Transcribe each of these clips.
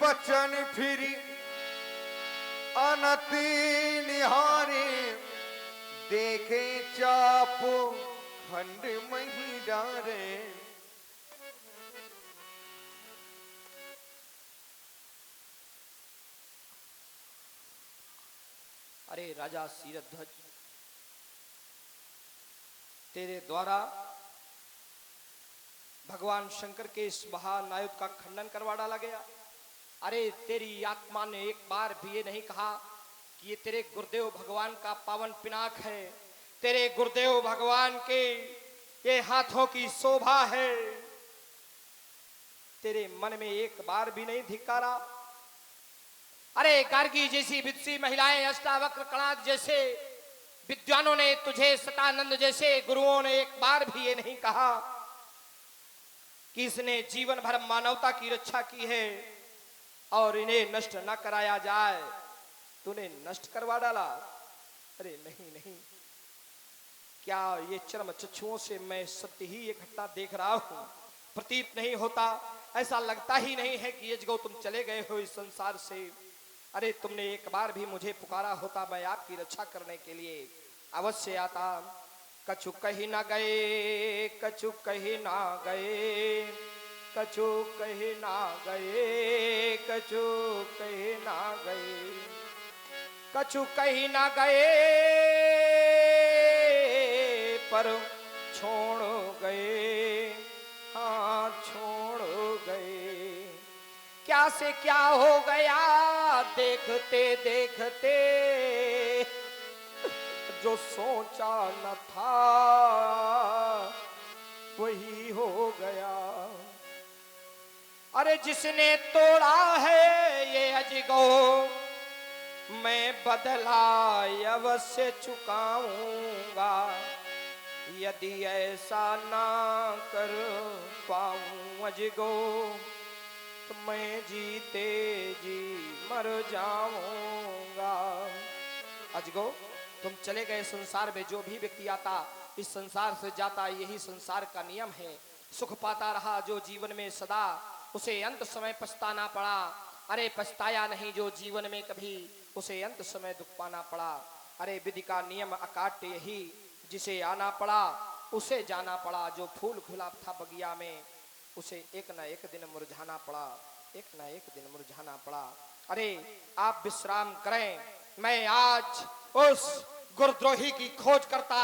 बचन फिरी अनति निहारे, देखे चाप खंड मही डारे। अरे राजा शीरध्वज, तेरे द्वारा भगवान शंकर के इस महान आयुध का खंडन करवा डाला गया। अरे तेरी आत्मा ने एक बार भी ये नहीं कहा कि ये तेरे गुरुदेव भगवान का पावन पिनाक है, तेरे गुरुदेव भगवान के ये हाथों की शोभा है। तेरे मन में एक बार भी नहीं धिक्कारा। अरे गार्गी जैसी विदुषी महिलाएं, अष्टावक्र कणाद जैसे विद्वानों ने तुझे, सतानंद जैसे गुरुओं ने एक बार भी ये नहीं कहा कि इसने जीवन भर मानवता की रक्षा की है और इन्हें नष्ट न कराया जाए। तूने नष्ट करवा डाला। अरे नहीं नहीं, क्या ये चरम चक्षुओं से मैं सत्य ही ये घटना देख रहा हूं? प्रतीत नहीं होता, ऐसा लगता ही नहीं है कि यजगो तुम चले गए हो इस संसार से। अरे तुमने एक बार भी मुझे पुकारा होता, मैं आपकी रक्षा करने के लिए अवश्य आता। कछु कहीं ना गए, कछु कहीं ना गए, कछु कहीं ना गए, कछु कहीं ना गए, कछु कहीं ना गए, पर छोड़ गए, हाँ छोड़ गए। क्या से क्या हो गया देखते देखते, जो सोचा न था वही हो गया। अरे जिसने तोड़ा है ये अजगो, मैं बदला अवश्य चुकाऊंगा। यदि ऐसा ना कर पाऊं अजगो, तो मैं जीते जी मर जाऊंगा। अजगो तुम चले गए संसार में, जो भी व्यक्ति आता इस संसार से जाता, यही संसार का नियम है। सुख पाता रहा जो जीवन में सदा, उसे अंत समय पछताना पड़ा। अरे पछताया नहीं जो जीवन में कभी, उसे अंत समय दुख पाना पड़ा। अरे विधि का नियम अकाट्य यही, जिसे आना पड़ा उसे जाना पड़ा। जो फूल गुलाब था बगिया में, उसे एक न एक दिन मुरझाना पड़ा, एक न एक दिन मुरझाना पड़ा। अरे आप विश्राम करें, मैं आज उस गुरुद्रोही की खोज करता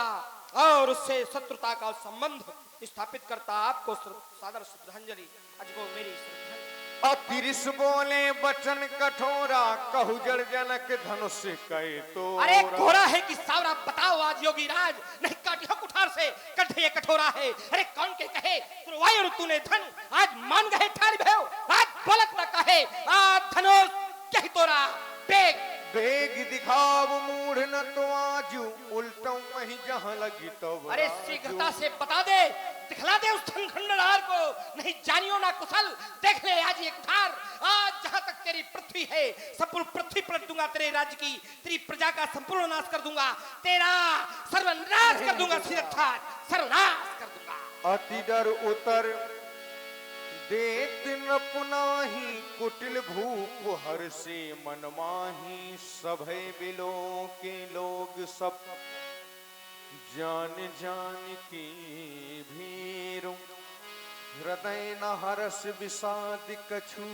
और उससे शत्रुता का संबंध स्थापित करता। आपको सादर श्रद्धांजलि। अजगो मेरी श्रद्धांजलि। अतिरिस बोले बचन कठोरा, कहु जड़ जनक धनुष कहे तो। अरे घोड़ा है कि सावरा, बताओ आज योगी राज, नहीं काटिया कुठार से कंठ ये कठोरा है। अरे कौन के कहे तुरवायुर तूने धन, आज मान गए ठाड़ भयो, आज बोलत न कहे आज धनुष कही तोरा। बेग बेग दिखाव मूढ़ न तो आजू, उल्टों वहीं जहां लगी तो। अरे शीघ्रता से बता दे, दिखला दे उस खंडनार को, नहीं जानियो ना कुशल। देख ले आज ये कुठार, आज जहां तक तेरी पृथ्वी है संपूर्ण पृथ्वी पलट दूंगा तेरे राज्य की, तेरी प्रजा का संपूर्ण नाश कर दूंगा, तेरा सर्वनाश कर दूंगा, शीरध्वज सर्वनाश कर दूंगा। अति डर उतर देत न पुनाही, कुटिल भूप हर से मन माही। सभय बिलो के लोग सब, जान जान की भीरु। हृदय न हरस विषाद कछु,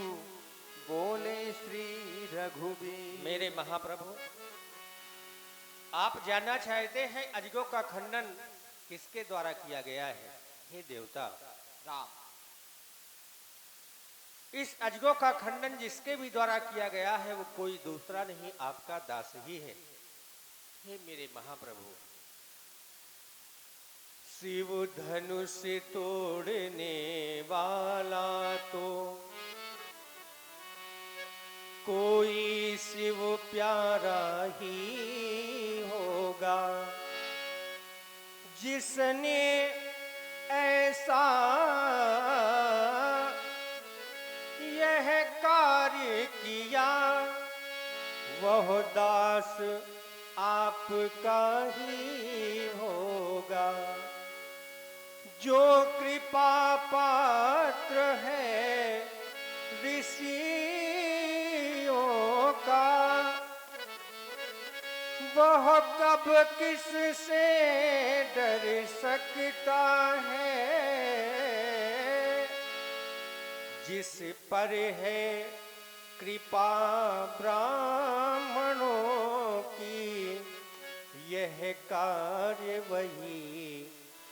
बोले श्री रघुबीर। मेरे महाप्रभु, आप जानना चाहते हैं अजगो का खंडन किसके द्वारा किया गया है? हे देवता राम, इस अजगो का खंडन जिसके भी द्वारा किया गया है वो कोई दूसरा नहीं, आपका दास ही है। हे मेरे महाप्रभु, शिव धनुष तोड़ने वाला तो कोई शिव प्यारा ही होगा, जिसने ऐसा यह कार्य किया, वह दास आपका ही होगा। जो कृपा पात्र है ऋषि हो कब किस से डर सकता है, जिस पर है कृपा ब्राह्मणों की, यह कार्य वही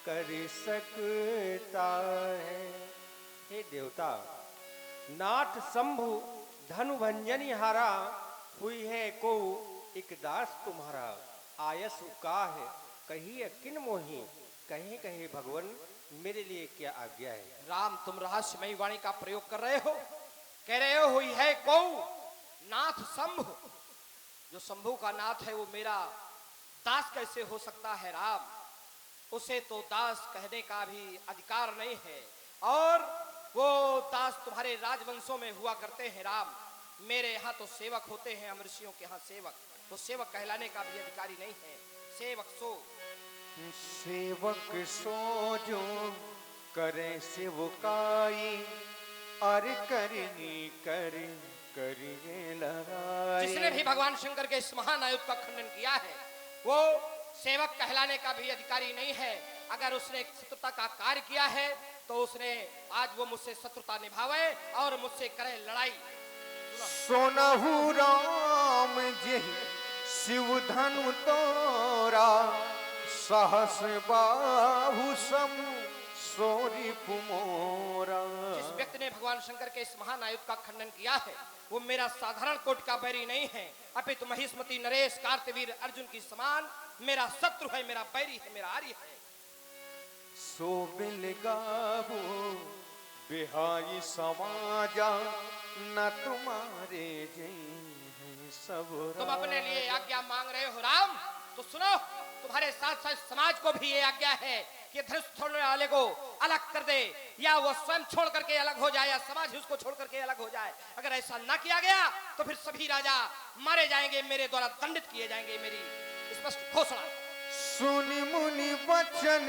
कर सकता है। हे देवता, नाथ शंभु धनु भंजनी हारा, हुई है को एक दास तुम्हारा, आयस का है कही किन मोही, कहे कहे भगवान मेरे लिए क्या आज्ञा है। राम, तुम रहस्यमयी वाणी का प्रयोग कर रहे हो, कह रहे हो हुई है को नाथ शंभु। जो शंभु का नाथ है वो मेरा दास कैसे हो सकता है राम? उसे तो दास कहने का भी अधिकार नहीं है, और वो दास तुम्हारे राजवंशों में हुआ करते हैं राम। मेरे यहाँ तो सेवक होते हैं, ऋषियों के यहाँ सेवक, तो सेवक कहलाने का भी अधिकारी नहीं है। सेवक सो सेवक सो जो करे सेवकाई, और करनी करे करिए लड़ाई। जिसने भी भगवान शंकर के इस महान आयुध का खंडन किया है वो सेवक कहलाने का भी अधिकारी नहीं है। अगर उसने शत्रुता का कार्य किया है तो उसने आज वो मुझसे शत्रुता निभावे और मुझसे करे लड़ाई। सोनहु राम जी शिव धनु तोरा, सहस बाहु सम सोरी पुमोरा। जिस व्यक्ति ने भगवान शंकर के इस महान आयुध का खंडन किया है वो मेरा साधारण कोट का बैरी नहीं है, अपितु महिष्मति नरेश कार्तवीर अर्जुन की समान मेरा शत्रु है, मेरा बैरी है, मेरा आर्य है। सो बिल गावो बिहाई समाजा, न तुम्हारे जय सब। तुम अपने लिए आज्ञा मांग रहे हो राम, तो सुनो, तुम्हारे साथ साथ समाज को भी ये आज्ञा है कि धनुष छोड़ने वाले को अलग कर दे, या वो स्वयं छोड़ करके अलग हो जाए, या समाज उसको छोड़ करके अलग हो जाए। अगर ऐसा ना किया गया तो फिर सभी राजा मारे जाएंगे, मेरे द्वारा दंडित किए जाएंगे, मेरी स्पष्ट घोषणा। सुनि मुनि वचन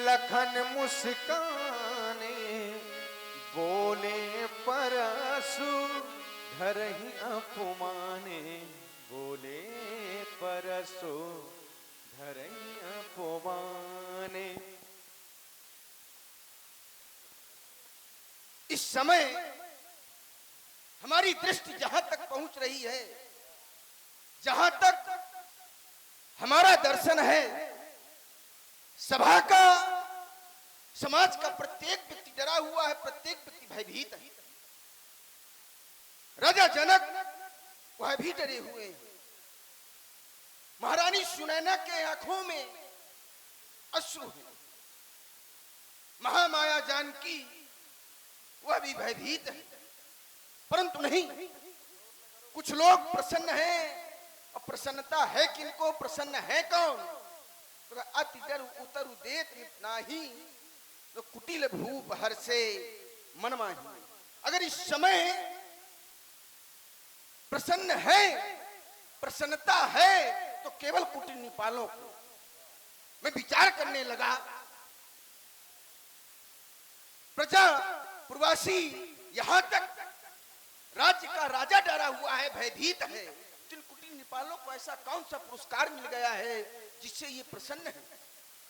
लखन मुस्काने, बोले परसु धरहि अपमाने, बोले परसु धरहि अपमाने। इस समय हमारी दृष्टि जहां तक पहुंच रही है, जहां तक हमारा दर्शन है, सभा का, समाज का प्रत्येक व्यक्ति डरा हुआ है, प्रत्येक व्यक्ति भयभीत है। राजा जनक वह भी डरे हुए हैं। महारानी सुनैना के आंखों में अश्रु है। महामाया जानकी वह भी भयभीत है। परंतु नहीं, कुछ लोग प्रसन्न हैं, और प्रसन्नता है किनको, प्रसन्न है कौन? तो अति डर उतरु देत नाही, तो कुटिल भूप हर से मन माही। अगर इस समय प्रसन्न है, प्रसन्नता है, तो केवल कुटिल निपालों को। मैं विचार करने लगा, प्रजा प्रवासी यहां तक राज्य का राजा डरा हुआ है, भयभीत है, जिन कुटिल निपालों को ऐसा कौन सा पुरस्कार मिल गया है जिससे ये प्रसन्न है?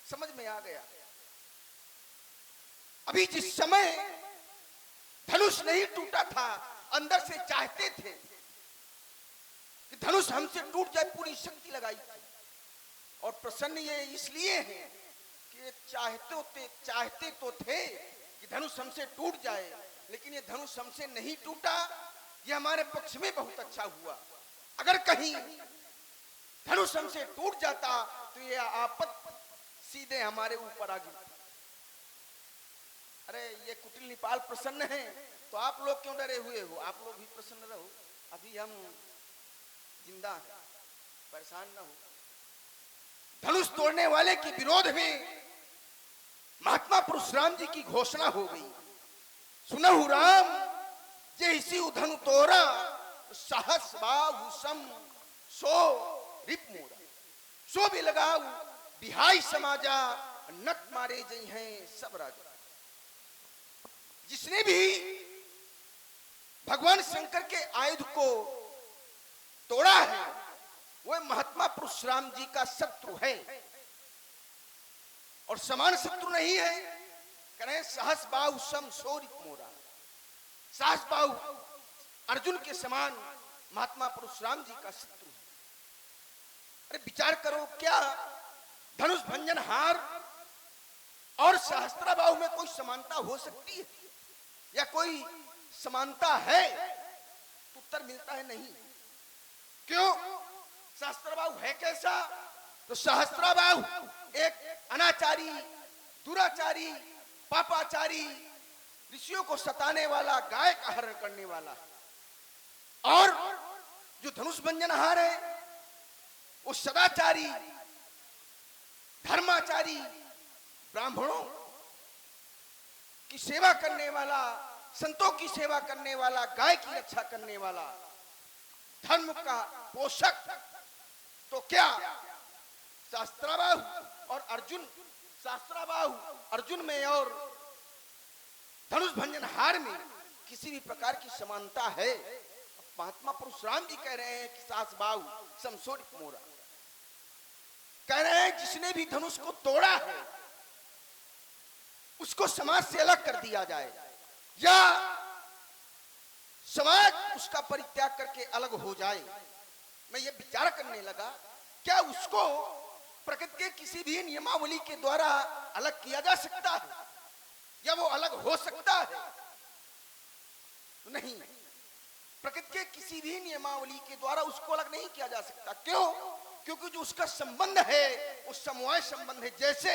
समझ में आ गया। अभी जिस समय धनुष नहीं टूटा था, अंदर से चाहते थे कि धनुष हमसे टूट जाए, पूरी शक्ति लगाई थी। और प्रसन्न ये इसलिए है कि ये चाहते तो थे कि धनुष हमसे टूट जाए, लेकिन ये धनुष हमसे नहीं टूटा, ये हमारे पक्ष में बहुत अच्छा हुआ। अगर कहीं धनुष हमसे टूट जाता तो ये आपत सीधे हमारे ऊपर आ गिरती। अरे ये कुटिल निपाल प्रसन्न है, तो आप लोग क्यों डरे हुए हो? आप लोग भी प्रसन्न रहो, अभी हम जिंदा हैं, परेशान ना हो। धनुष तोड़ने वाले के विरोध में महात्मा परशुराम जी की घोषणा हो गई। सुनहु राम जे इसी धनु तोरा, सहस बाहु सम सो रिप मोरा। सो भी लगाऊ बिहाई समाजा, नट मारे जई हैं सब राजा। जिसने भी भगवान शंकर के आयुध को तोड़ा है वह महात्मा परशुराम जी का शत्रु है और समान शत्रु नहीं है। कह रहे सहस बाहु सम शोरित मोरा, सहस बाहु अर्जुन के समान महात्मा परशुराम जी का शत्रु है। अरे विचार करो, क्या धनुष भंजन हार और सहस्त्राबाहु में कोई समानता हो सकती है या कोई समानता है? तो उत्तर मिलता है नहीं। क्यों? सहस्त्राबाहु है कैसा? तो सहस्त्राबाहु एक अनाचारी, दुराचारी, पापाचारी, ऋषियों को सताने वाला, गाय का हरण करने वाला। और जो धनुष भंजनहार है वो सदाचारी, धर्माचारी, ब्राह्मणों की सेवा करने वाला, संतों की सेवा करने वाला, गाय की रक्षा करने वाला, धर्म का पोषक। तो क्या शास्त्राबाहु और अर्जुन, शास्त्राबाहु अर्जुन में और धनुष भंजनहार में किसी भी प्रकार की समानता है? महात्मा परशुराम जी कह रहे हैं कि सहस्त्रबाहु समशोरित मोरा, कह रहे हैं जिसने भी धनुष को तोड़ा है उसको समाज से अलग कर दिया जाए या समाज उसका परित्याग करके अलग हो जाए। मैं ये विचार करने लगा, क्या उसको प्रकृति के किसी भी नियमावली के द्वारा अलग किया जा सकता है या वो अलग हो सकता है? नहीं, प्रकृति के किसी भी नियमावली के द्वारा उसको अलग नहीं किया जा सकता। क्यों? क्योंकि जो उसका संबंध है वो समवाय संबंध है। जैसे